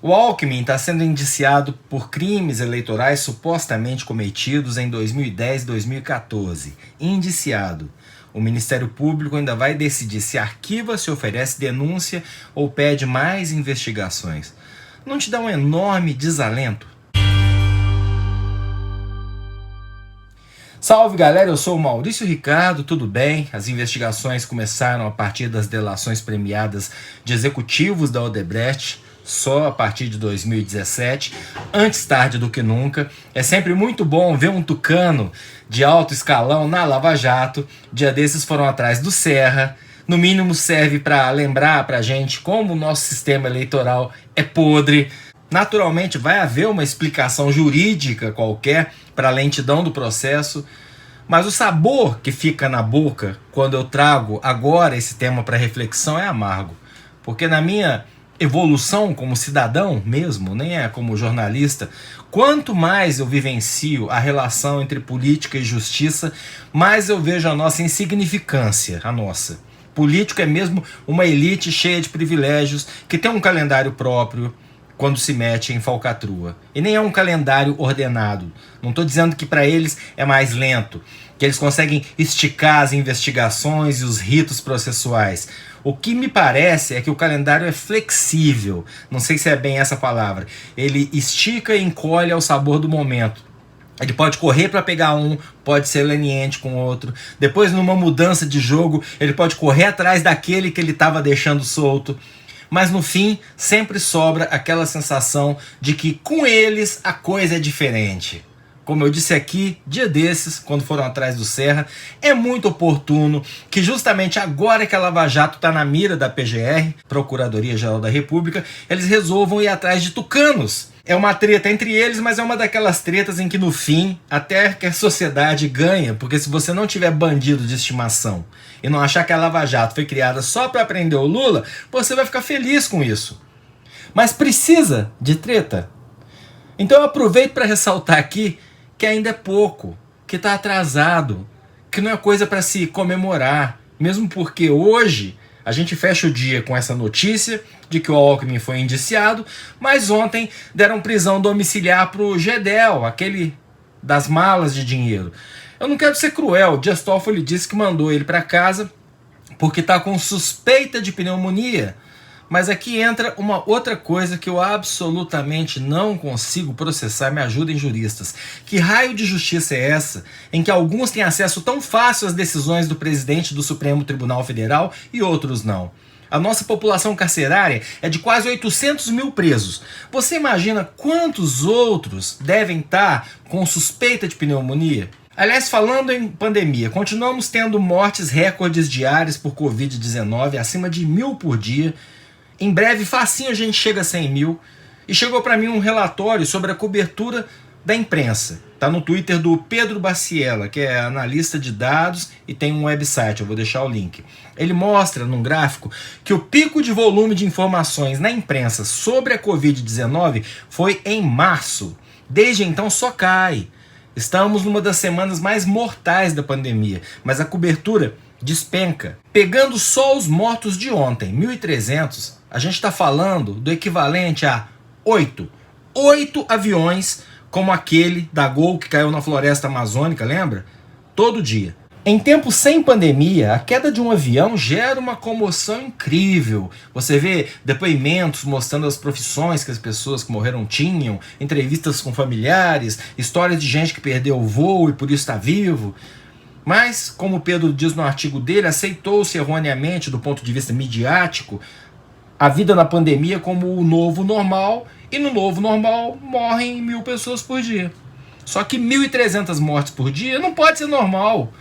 O Alckmin está sendo indiciado por crimes eleitorais supostamente cometidos em 2010 e 2014. Indiciado. O Ministério Público ainda vai decidir se arquiva, se oferece denúncia ou pede mais investigações. Não te dá um enorme desalento? Salve galera, eu sou o Maurício Ricardo, tudo bem? As investigações começaram a partir das delações premiadas de executivos da Odebrecht, só a partir de 2017, antes tarde do que nunca. É sempre muito bom ver um tucano de alto escalão na Lava Jato. Dia desses foram atrás do Serra. No mínimo serve para lembrar pra gente como o nosso sistema eleitoral é podre. Naturalmente vai haver uma explicação jurídica qualquer para a lentidão do processo, mas o sabor que fica na boca quando eu trago agora esse tema para reflexão é amargo, porque na minha evolução como cidadão mesmo, nem é como jornalista, quanto mais eu vivencio a relação entre política e justiça, mais eu vejo a nossa insignificância, a nossa. Político é mesmo uma elite cheia de privilégios, que tem um calendário próprio, quando se mete em falcatrua. E nem é um calendário ordenado. Não estou dizendo que para eles é mais lento, que eles conseguem esticar as investigações e os ritos processuais. O que me parece é que o calendário é flexível. Não sei se é bem essa palavra. Ele estica e encolhe ao sabor do momento. Ele pode correr para pegar um, pode ser leniente com outro. Depois, numa mudança de jogo, ele pode correr atrás daquele que ele estava deixando solto. Mas no fim, sempre sobra aquela sensação de que com eles a coisa é diferente. Como eu disse aqui, dia desses, quando foram atrás do Serra, é muito oportuno que justamente agora que a Lava Jato está na mira da PGR, Procuradoria-Geral da República, eles resolvam ir atrás de tucanos. É uma treta entre eles, mas é uma daquelas tretas em que no fim, até que a sociedade ganha, porque se você não tiver bandido de estimação e não achar que a Lava Jato foi criada só para prender o Lula, você vai ficar feliz com isso. Mas precisa de treta? Então eu aproveito para ressaltar aqui que ainda é pouco, que está atrasado, que não é coisa para se comemorar, mesmo porque hoje a gente fecha o dia com essa notícia de que o Alckmin foi indiciado, mas ontem deram prisão domiciliar para o Gedel, aquele das malas de dinheiro. Eu não quero ser cruel, Dias Toffoli disse que mandou ele para casa porque está com suspeita de pneumonia. Mas aqui entra uma outra coisa que eu absolutamente não consigo processar. Me ajudem, juristas. Que raio de justiça é essa em que alguns têm acesso tão fácil às decisões do presidente do Supremo Tribunal Federal e outros não? A nossa população carcerária é de quase 800 mil presos. Você imagina quantos outros devem estar com suspeita de pneumonia? Aliás, falando em pandemia, continuamos tendo mortes recordes diárias por Covid-19, acima de 1.000 por dia. Em breve, facinho, a gente chega a 100 mil. E chegou para mim um relatório sobre a cobertura da imprensa. Está no Twitter do Pedro Baciela, que é analista de dados e tem um website, eu vou deixar o link. Ele mostra num gráfico que o pico de volume de informações na imprensa sobre a Covid-19 foi em março. Desde então só cai. Estamos numa das semanas mais mortais da pandemia, mas a cobertura despenca. Pegando só os mortos de ontem, 1.300, a gente está falando do equivalente a 8 aviões como aquele da Gol que caiu na floresta amazônica, lembra? Todo dia. Em tempos sem pandemia, a queda de um avião gera uma comoção incrível. Você vê depoimentos mostrando as profissões que as pessoas que morreram tinham, entrevistas com familiares, histórias de gente que perdeu o voo e por isso está vivo. Mas, como o Pedro diz no artigo dele, aceitou-se erroneamente, do ponto de vista midiático, a vida na pandemia como o novo normal, e no novo normal morrem 1.000 pessoas por dia. Só que 1.300 mortes por dia não pode ser normal.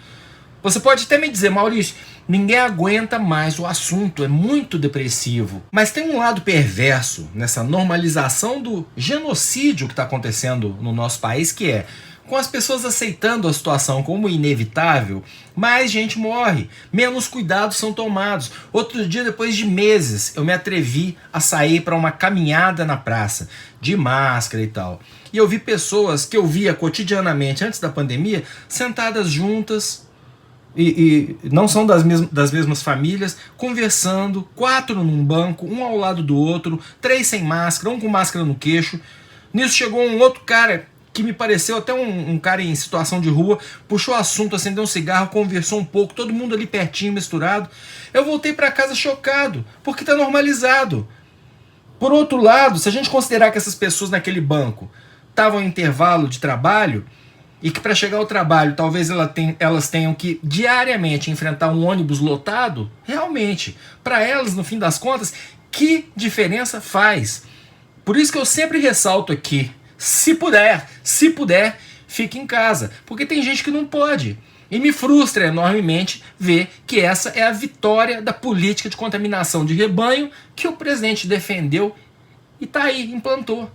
Você pode até me dizer, Maurício, ninguém aguenta mais o assunto, é muito depressivo. Mas tem um lado perverso nessa normalização do genocídio que está acontecendo no nosso país, que é, com as pessoas aceitando a situação como inevitável, mais gente morre, menos cuidados são tomados. Outro dia, depois de meses, eu me atrevi a sair para uma caminhada na praça, de máscara e tal. E eu vi pessoas que eu via cotidianamente antes da pandemia, sentadas juntas, e não são das mesmas famílias, conversando, 4 num banco, um ao lado do outro, 3 sem máscara, um com máscara no queixo. Nisso chegou um outro cara que me pareceu até um cara em situação de rua, puxou o assunto, acendeu um cigarro, conversou um pouco, todo mundo ali pertinho, misturado. Eu voltei para casa chocado, porque está normalizado. Por outro lado, se a gente considerar que essas pessoas naquele banco estavam em intervalo de trabalho, e que para chegar ao trabalho talvez elas tenham que diariamente enfrentar um ônibus lotado, realmente, para elas, no fim das contas, que diferença faz? Por isso que eu sempre ressalto aqui, se puder, fique em casa, porque tem gente que não pode. E me frustra enormemente ver que essa é a vitória da política de contaminação de rebanho que o presidente defendeu e tá aí, implantou.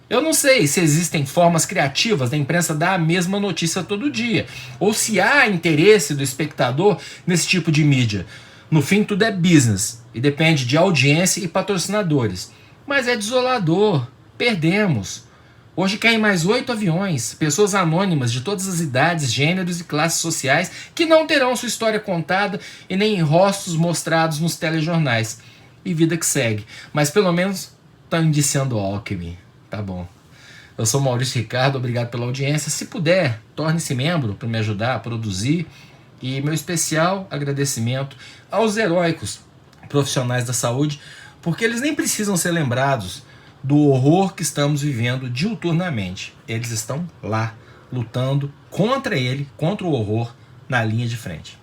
Eu não sei se existem formas criativas da imprensa dar a mesma notícia todo dia, ou se há interesse do espectador nesse tipo de mídia. No fim, tudo é business e depende de audiência e patrocinadores. Mas é desolador. Perdemos. Hoje caem mais 8 aviões, pessoas anônimas de todas as idades, gêneros e classes sociais que não terão sua história contada e nem rostos mostrados nos telejornais. E vida que segue. Mas pelo menos estão indiciando o Alckmin. Tá bom. Eu sou Maurício Ricardo, obrigado pela audiência. Se puder, torne-se membro para me ajudar a produzir. E meu especial agradecimento aos heróicos profissionais da saúde, porque eles nem precisam ser lembrados do horror que estamos vivendo diuturnamente. Eles estão lá, lutando contra ele, contra o horror, na linha de frente.